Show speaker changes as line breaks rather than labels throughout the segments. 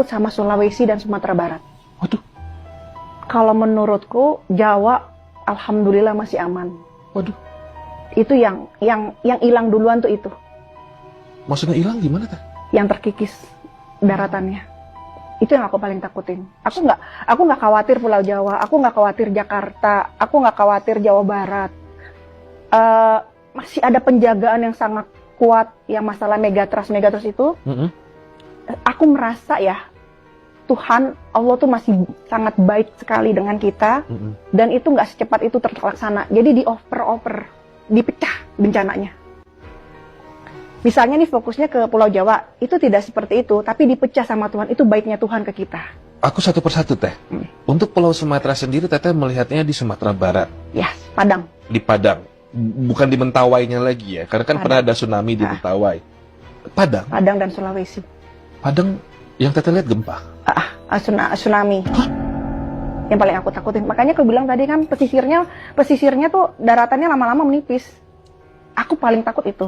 sama Sulawesi dan Sumatera Barat.
Waduh.
Kalau menurutku Jawa alhamdulillah masih aman.
Waduh.
Itu yang hilang duluan tuh itu.
Maksudnya hilang gimana teh?
Yang terkikis daratannya. Itu yang aku paling takutin. Aku nggak khawatir Pulau Jawa, aku nggak khawatir Jakarta, aku nggak khawatir Jawa Barat. Masih ada penjagaan yang sangat kuat yang masalah megatrust itu. Aku merasa ya Tuhan Allah tuh masih sangat baik sekali dengan kita, dan itu nggak secepat itu terlaksana. Jadi dioper, dipecah bencananya. Misalnya nih fokusnya ke Pulau Jawa, itu tidak seperti itu, tapi dipecah sama Tuhan. Itu baiknya Tuhan ke kita.
Aku satu persatu teh. Untuk Pulau Sumatera sendiri, teteh melihatnya di Sumatera Barat.
Ya, Padang.
Di Padang, bukan di Mentawainya lagi ya, karena kan pernah ada tsunami di Mentawai. Padang
dan Sulawesi.
Padang yang teteh lihat gempa.
Tsunami. Yang paling aku takutin. Makanya aku bilang tadi kan pesisirnya tuh daratannya lama-lama menipis. Aku paling takut itu.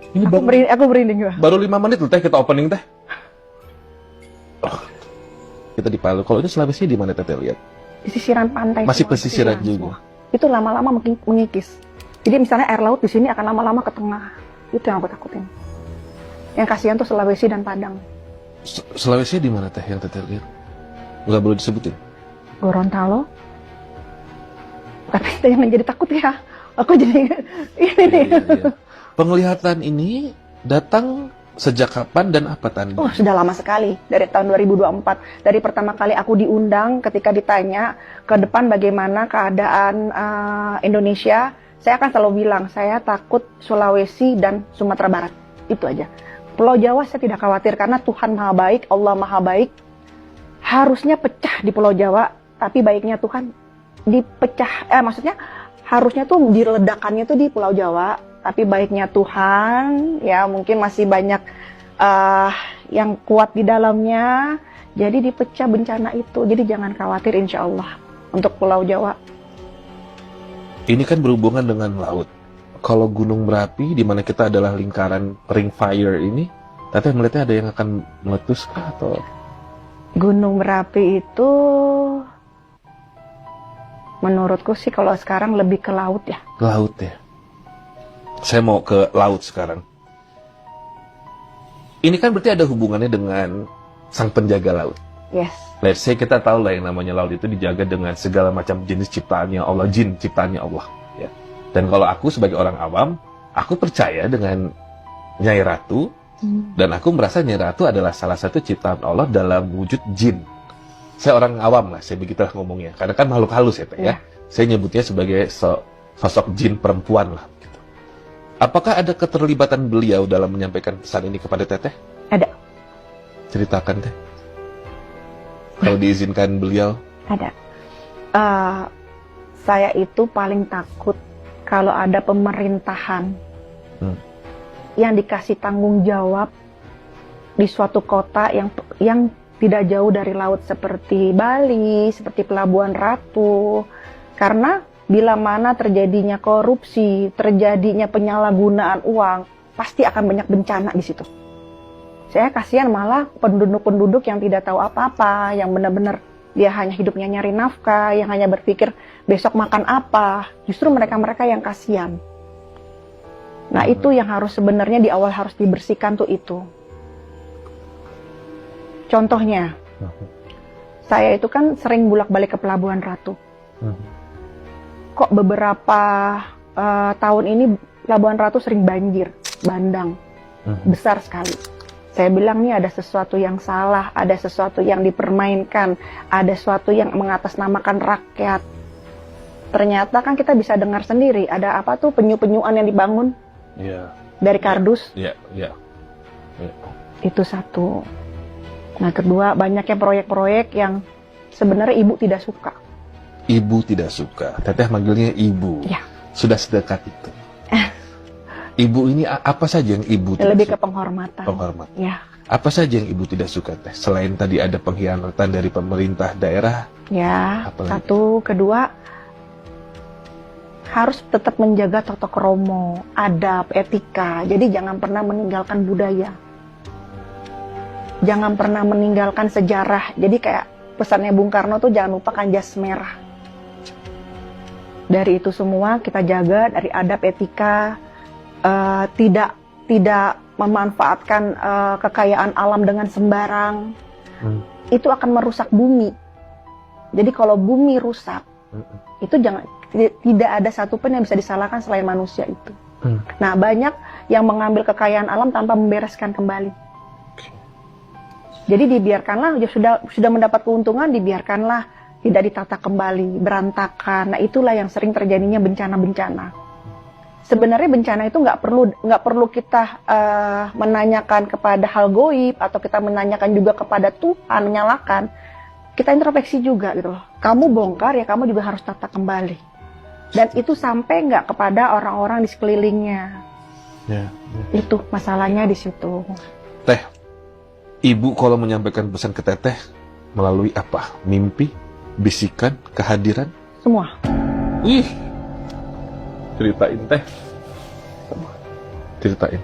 Ini
aku berinding juga.
Baru 5 menit loh teh kita opening teh. Kita di Palu. Kalau itu Sulawesi di mana teteh lihat?
Pesisiran pantai.
Masih pesisiran juga.
Semua. Itu lama-lama mengikis. Jadi misalnya air laut di sini akan lama-lama ke tengah. Itu yang aku takutin. Yang kasihan tuh Sulawesi dan Padang.
Sulawesi di mana teh yang teteh lihat? Nggak boleh disebutin.
Gorontalo. Tapi jangan jadi takut ya. Aku jadi ini nih.
Iya. Penglihatan ini datang sejak kapan dan apa tanda?
Oh, sudah lama sekali. Dari tahun 2024. Dari pertama kali aku diundang ketika ditanya ke depan bagaimana keadaan Indonesia, saya akan selalu bilang, saya takut Sulawesi dan Sumatera Barat. Itu aja. Pulau Jawa saya tidak khawatir karena Tuhan Maha Baik, Allah Maha Baik. Harusnya pecah di Pulau Jawa, tapi baiknya Tuhan dipecah. Maksudnya harusnya tuh diledakannya tuh di Pulau Jawa. Tapi baiknya Tuhan, ya mungkin masih banyak yang kuat di dalamnya, jadi dipecah bencana itu. Jadi jangan khawatir insya Allah untuk Pulau Jawa.
Ini kan berhubungan dengan laut. Kalau Gunung Merapi, di mana kita adalah lingkaran ring fire ini, teteh melihatnya ada yang akan meletus kah atau?
Gunung Merapi itu, menurutku sih kalau sekarang lebih ke laut ya.
Laut ya. Saya mau ke laut sekarang. Ini kan berarti ada hubungannya dengan sang penjaga laut.
Yes.
Let's say kita tahu lah yang namanya laut itu dijaga dengan segala macam jenis ciptaannya Allah, jin ciptaannya Allah. Ya. Dan kalau aku sebagai orang awam, aku percaya dengan Nyai Ratu, dan aku merasa Nyai Ratu adalah salah satu ciptaan Allah dalam wujud jin. Saya orang awam lah, saya begitulah ngomongnya. Karena kan makhluk halus ya, Teh, ya. Saya nyebutnya sebagai sosok jin perempuan lah. Apakah ada keterlibatan beliau dalam menyampaikan pesan ini kepada teteh?
Ada.
Ceritakan teh. Kalau diizinkan beliau.
Ada. Saya itu paling takut kalau ada pemerintahan yang dikasih tanggung jawab di suatu kota yang tidak jauh dari laut seperti Bali, seperti Pelabuhan Ratu. Karena bila mana terjadinya korupsi, terjadinya penyalahgunaan uang, pasti akan banyak bencana di situ. Saya kasihan malah penduduk-penduduk yang tidak tahu apa-apa, yang benar-benar dia hanya hidupnya nyari nafkah, yang hanya berpikir besok makan apa. Justru mereka-mereka yang kasihan. Nah itu yang harus sebenarnya di awal harus dibersihkan tuh itu. Contohnya, saya itu kan sering bolak-balik ke Pelabuhan Ratu. Kok beberapa tahun ini Pelabuhan Ratu sering banjir, bandang, besar sekali. Saya bilang nih ada sesuatu yang salah, ada sesuatu yang dipermainkan, ada sesuatu yang mengatasnamakan rakyat. Ternyata kan kita bisa dengar sendiri, ada apa tuh penyu-penyuan yang dibangun dari kardus. Itu satu. Nah kedua, banyaknya proyek-proyek yang sebenarnya ibu tidak suka.
Ibu tidak suka. Teteh manggilnya ibu.
Ya.
Sudah sedekat itu. Ibu ini apa saja yang ibu tidak
lebih
suka?
Ke penghormatan.
Penghormatan.
Ya.
Apa saja yang ibu tidak suka teh? Selain tadi ada pengkhianatan dari pemerintah daerah.
Ya.
Apalagi?
Satu, kedua harus tetap menjaga tata krama, adab, etika. Jadi jangan pernah meninggalkan budaya. jangan pernah meninggalkan sejarah. Jadi kayak pesannya Bung Karno tuh jangan lupakan jas merah. Dari itu semua kita jaga, dari adab etika, tidak memanfaatkan kekayaan alam dengan sembarang. Itu akan merusak bumi. Jadi kalau bumi rusak, itu tidak ada satupun yang bisa disalahkan selain manusia itu. Nah, banyak yang mengambil kekayaan alam tanpa membereskan kembali. Jadi dibiarkanlah, sudah mendapat keuntungan, dibiarkanlah, tidak ditata kembali, berantakan. Nah, itulah yang sering terjadinya bencana-bencana. Sebenarnya bencana itu nggak perlu kita menanyakan kepada hal goib, atau kita menanyakan juga kepada Tuhan, menyalahkan. Kita introspeksi juga gitu loh. Kamu bongkar, ya kamu juga harus tata kembali. Dan itu sampai nggak kepada orang-orang di sekelilingnya. Itu masalahnya di situ.
Teh, Ibu kalau menyampaikan pesan ke Teteh melalui apa? Mimpi, bisikan, kehadiran?
Semua.
Ih, ceritain Teh. Ceritain.